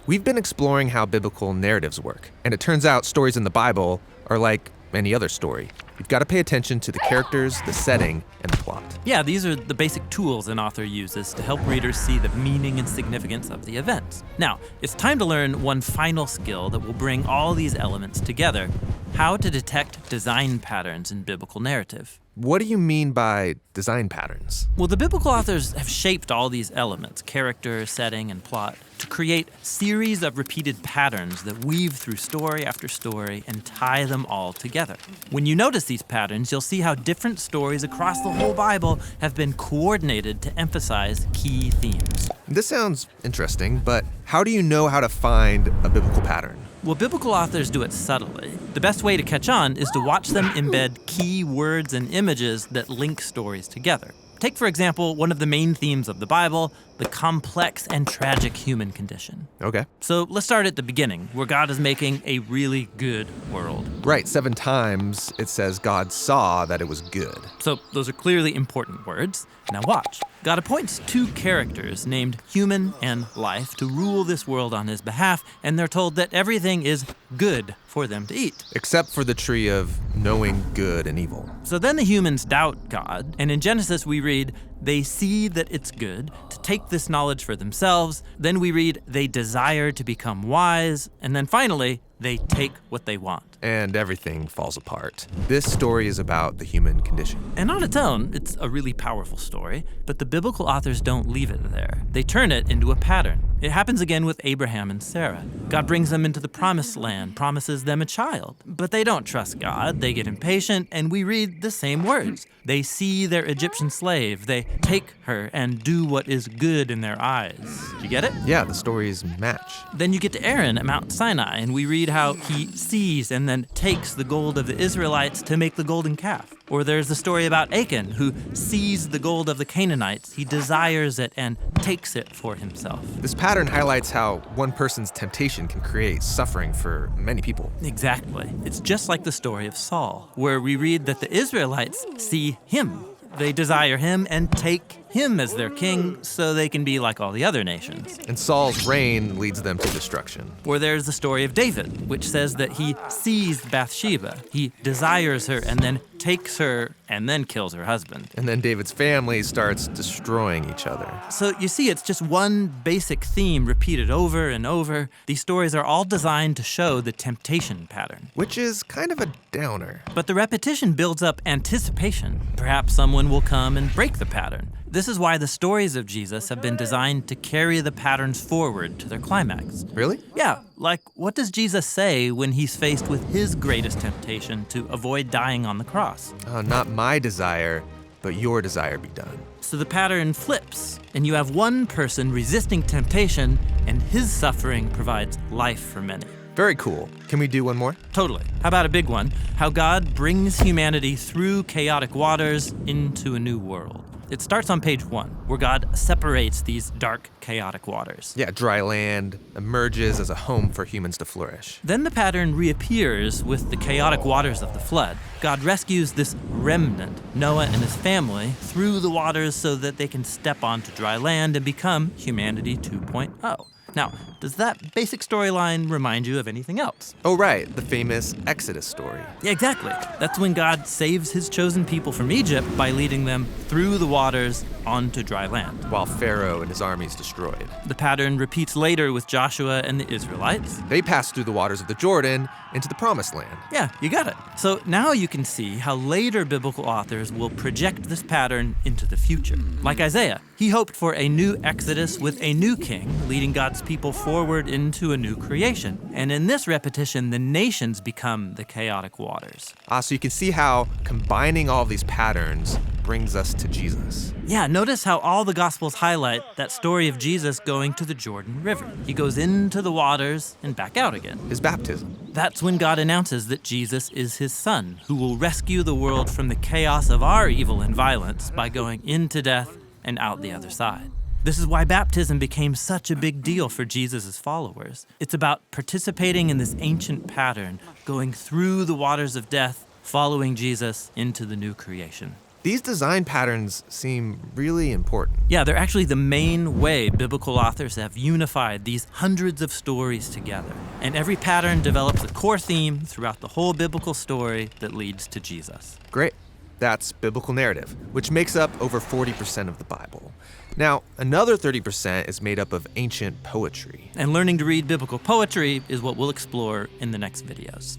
We've been exploring how biblical narratives work, and it turns out stories in the Bible are like any other story. You've got to pay attention to the characters, the setting, and the plot. Yeah, these are the basic tools an author uses to help readers see the meaning and significance of the events. Now, it's time to learn one final skill that will bring all these elements together: how to detect design patterns in biblical narrative. What do you mean by design patterns? Well, the biblical authors have shaped all these elements, character, setting, and plot, to create series of repeated patterns that weave through story after story and tie them all together. When you notice these patterns, you'll see how different stories across the whole Bible have been coordinated to emphasize key themes. This sounds interesting, but how do you know how to find a biblical pattern? Well, biblical authors do it subtly. The best way to catch on is to watch them embed key words and images that link stories together. Take, for example, one of the main themes of the Bible, the complex and tragic human condition. Okay. So let's start at the beginning, where God is making a really good world. Right, 7 times it says God saw that it was good. So those are clearly important words. Now watch. God appoints 2 characters named Human and Life to rule this world on his behalf, and they're told that everything is good for them to eat. Except for the tree of knowing good and evil. So then the humans doubt God, and in Genesis we read, they see that it's good to take this knowledge for themselves. Then we read, they desire to become wise, and then finally, they take what they want. And everything falls apart. This story is about the human condition. And on its own, it's a really powerful story, but the biblical authors don't leave it there. They turn it into a pattern. It happens again with Abraham and Sarah. God brings them into the promised land, promises them a child. But they don't trust God, they get impatient, and we read the same words. They see their Egyptian slave, they take her and do what is good in their eyes. You get it? Yeah, the stories match. Then you get to Aaron at Mount Sinai, and we read how he sees and then takes the gold of the Israelites to make the golden calf. Or there's the story about Achan, who sees the gold of the Canaanites, he desires it and takes it for himself. This pattern highlights how one person's temptation can create suffering for many people. Exactly. It's just like the story of Saul, where we read that the Israelites see him. They desire him and take him as their king so they can be like all the other nations. And Saul's reign leads them to destruction. Or there's the story of David, which says that he sees Bathsheba, he desires her and then takes her and then kills her husband. And then David's family starts destroying each other. So you see, it's just one basic theme repeated over and over. These stories are all designed to show the temptation pattern. Which is kind of a downer. But the repetition builds up anticipation. Perhaps someone will come and break the pattern. This is why the stories of Jesus have been designed to carry the patterns forward to their climax. Really? Yeah, like what does Jesus say when he's faced with his greatest temptation to avoid dying on the cross? Not my desire, but your desire be done. So the pattern flips, and you have one person resisting temptation, and his suffering provides life for many. Very cool. Can we do one more? Totally. How about a big one? How God brings humanity through chaotic waters into a new world. It starts on page 1, where God separates these dark, chaotic waters. Yeah, dry land emerges as a home for humans to flourish. Then the pattern reappears with the chaotic waters of the flood. God rescues this remnant, Noah and his family, through the waters so that they can step onto dry land and become humanity 2.0. Now, does that basic storyline remind you of anything else? Oh, right, the famous Exodus story. Yeah, exactly. That's when God saves his chosen people from Egypt by leading them through the waters onto dry land. While Pharaoh and his armies destroyed. The pattern repeats later with Joshua and the Israelites. They passed through the waters of the Jordan into the Promised Land. Yeah, you got it. So now you can see how later biblical authors will project this pattern into the future. Like Isaiah, he hoped for a new Exodus with a new king, leading God's people forward into a new creation. And in this repetition, the nations become the chaotic waters. So you can see how combining all these patterns brings us to Jesus. Yeah, notice how all the Gospels highlight that story of Jesus going to the Jordan River. He goes into the waters and back out again. His baptism. That's when God announces that Jesus is his son, who will rescue the world from the chaos of our evil and violence by going into death and out the other side. This is why baptism became such a big deal for Jesus' followers. It's about participating in this ancient pattern, going through the waters of death, following Jesus into the new creation. These design patterns seem really important. Yeah, they're actually the main way biblical authors have unified these hundreds of stories together. And every pattern develops a core theme throughout the whole biblical story that leads to Jesus. Great. That's biblical narrative, which makes up over 40% of the Bible. Now, another 30% is made up of ancient poetry. And learning to read biblical poetry is what we'll explore in the next videos.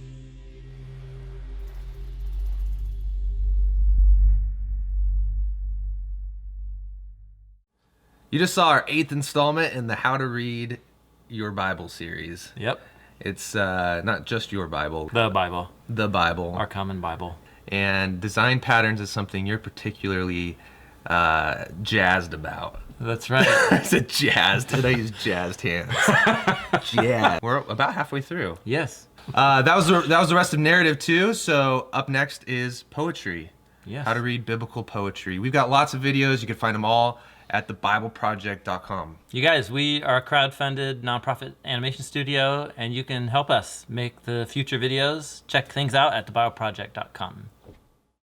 You just saw our 8th installment in the How to Read Your Bible series. Yep. It's not just your Bible. The Bible. The Bible. Our common Bible. And design patterns is something you're particularly jazzed about. That's right. I said jazzed, and I used jazzed hands. Jazz. We're about halfway through. Yes. That was the rest of narrative too. So up next is poetry. Yes. How to read biblical poetry. We've got lots of videos. You can find them all at thebibleproject.com. You guys, we are a crowd-funded nonprofit animation studio, and you can help us make the future videos. Check things out at thebibleproject.com.